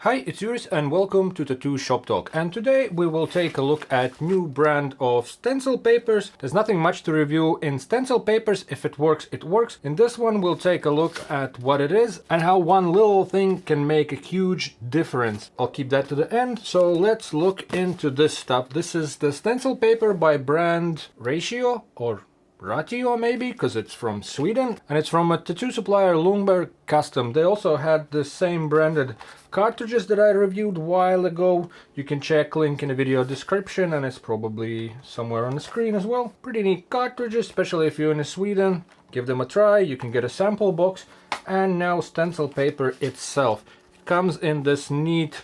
Hi, it's Juris and welcome to Tattoo Shop Talk. And today we will take a look at new brand of stencil papers. There's nothing much to review in stencil papers. If it works, it works. In this one we'll take a look at what it is and how one little thing can make a huge difference. I'll keep that to the end. So let's look into this stuff. This is the stencil paper by brand Ratio or Ratio maybe, because it's from Sweden, and it's from a tattoo supplier Lundberg Custom. They also had the same branded cartridges that I reviewed a while ago. You can check link in the video description, and it's probably somewhere on the screen as well. Pretty neat cartridges, especially if you're in Sweden. Give them a try. You can get a sample box, and now stencil paper itself. It comes in this neat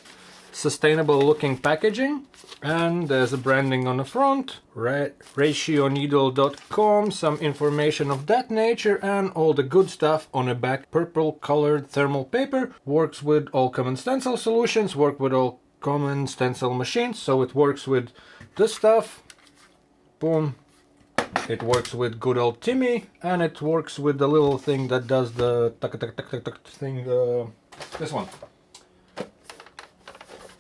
sustainable looking packaging, and there's a branding on the front, rationeedle.com, some information of that nature, and all the good stuff on the back. Purple colored thermal paper, works with all common stencil solutions, work with all common stencil machines, so it works with this stuff, boom. It works with good old Timmy, and it works with the little thing that does the thing, this one.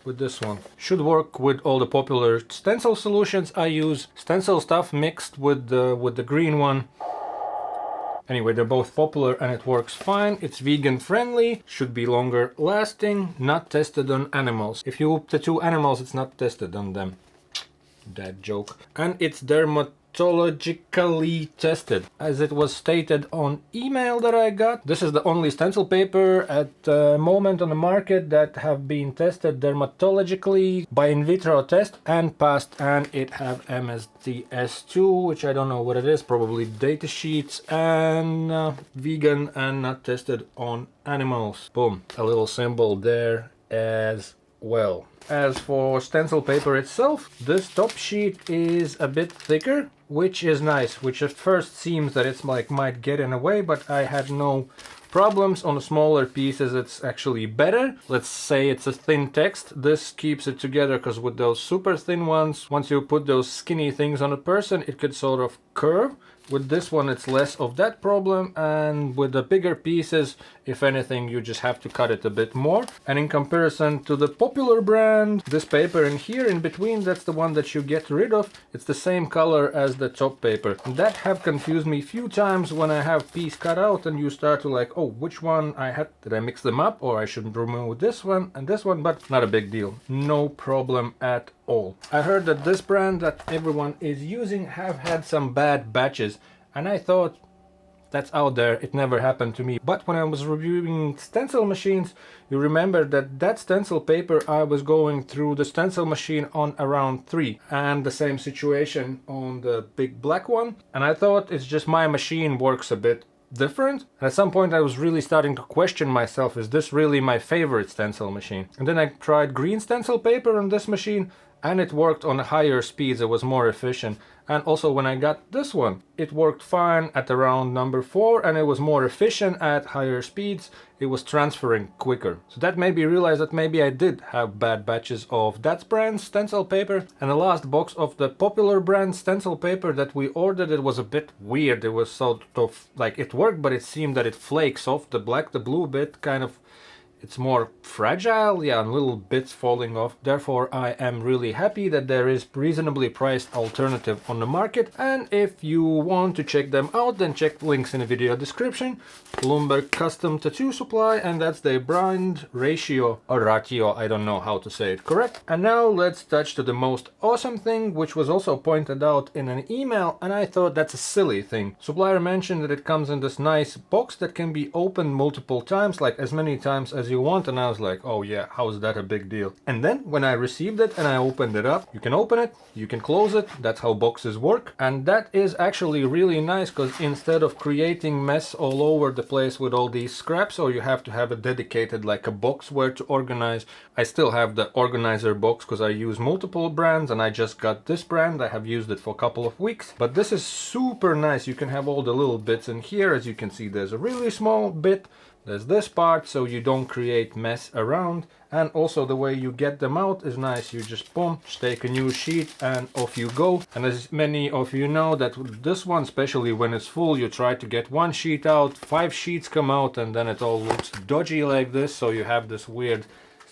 With this one. Should work with all the popular stencil solutions. I use stencil stuff mixed with the green one. Anyway, they're both popular and it works fine. It's vegan friendly, should be longer lasting, not tested on animals. If you tattoo animals, it's not tested on them. That joke. And it's dermatologically tested, as it was stated on email that I got. This is the only stencil paper at the moment on the market that have been tested dermatologically by in vitro test and passed, and it have MSDS2, which I don't know what it is, probably data sheets, and vegan and not tested on animals. Boom, a little symbol there as well. As for stencil paper itself, this top sheet is a bit thicker, which is nice, which at first seems that it's like might get in the way, but I had no problems. On the smaller pieces it's actually better. Let's say it's a thin text. This keeps it together, because with those super thin ones, once you put those skinny things on a person, it could sort of curve. With this one it's less of that problem, and with the bigger pieces, if anything, you just have to cut it a bit more. And in comparison to the popular brand, this paper in here in between, that's the one that you get rid of. It's the same color as the top paper. And that have confused me a few times when I have piece cut out and you start to like, oh, which one I had, did I mix them up, or I should remove this one and this one, but not a big deal. No problem at all. I heard that this brand that everyone is using have had some bad batches, and I thought that's out there, it never happened to me. But when I was reviewing stencil machines, you remember that stencil paper I was going through the stencil machine on around 3, and the same situation on the big black one, and I thought it's just my machine works a bit different. And at some point I was really starting to question myself, is this really my favorite stencil machine? And then I tried green stencil paper on this machine, and it worked on higher speeds, it was more efficient. And also when I got this one, it worked fine at around number 4, and it was more efficient at higher speeds. It was transferring quicker. So that made me realize that maybe I did have bad batches of that brand stencil paper. And the last box of the popular brand stencil paper that we ordered, it was a bit weird. It was sort of like it worked, but it seemed that it flakes off. The black, the blue bit kind of, it's more fragile, yeah, and little bits falling off. Therefore, I am really happy that there is reasonably priced alternative on the market. And if you want to check them out, then check links in the video description. Lundberg Custom Tattoo Supply, and that's the brand Ratio, or Ratio, I don't know how to say it correct. And now let's touch to the most awesome thing, which was also pointed out in an email, and I thought that's a silly thing. Supplier mentioned that it comes in this nice box that can be opened multiple times, like as many times as you want, and I was like, oh yeah, how is that a big deal? And then when I received it and I opened it up, you can open it, you can close it, that's how boxes work. And that is actually really nice, because instead of creating mess all over the place with all these scraps, or you have to have a dedicated like a box where to organize, I still have the organizer box because I use multiple brands, and I just got this brand. I have used it for a couple of weeks, but this is super nice. You can have all the little bits in here. As you can see, there's a really small bit, there's this part, so you don't create mess around, and also the way you get them out is nice. You just boom, just take a new sheet and off you go. And as many of you know, that this one, especially when it's full, you try to get one sheet out, 5 sheets come out, and then it all looks dodgy like this, so you have this weird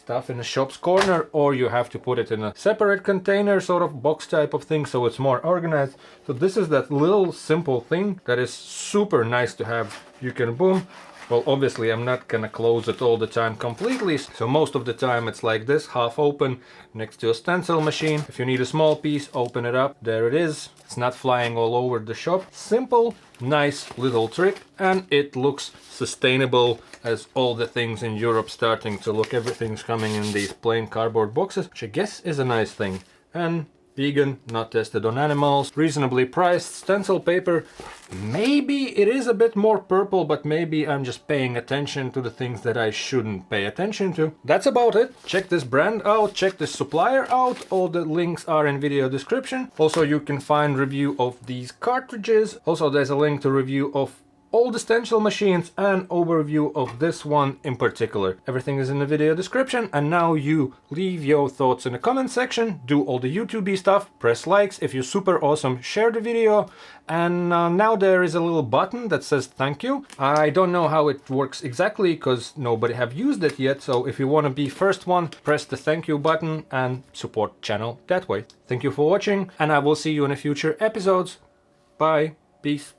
stuff in a shop's corner, or you have to put it in a separate container, sort of box type of thing, so it's more organized. So this is that little simple thing that is super nice to have. You can boom. Well, obviously I'm not gonna close it all the time completely, so most of the time it's like this, half open, next to a stencil machine. If you need a small piece, open it up, there it is. It's not flying all over the shop. Simple, nice little trick, and it looks sustainable as all the things in Europe starting to look. Everything's coming in these plain cardboard boxes, which I guess is a nice thing. And vegan, not tested on animals, reasonably priced stencil paper. Maybe it is a bit more purple, but maybe I'm just paying attention to the things that I shouldn't pay attention to. That's about it. Check this brand out, check this supplier out. All the links are in video description. Also, you can find review of these cartridges. Also, there's a link to review of all the stencil machines and overview of this one in particular. Everything is in the video description, and now you leave your thoughts in the comment section, do all the YouTube stuff, press likes. If you're super awesome, share the video, and now there is a little button that says thank you. I don't know how it works exactly because nobody have used it yet, so if you want to be first one, press the thank you button and support channel that way. Thank you for watching, and I will see you in the future episodes. Bye. Peace.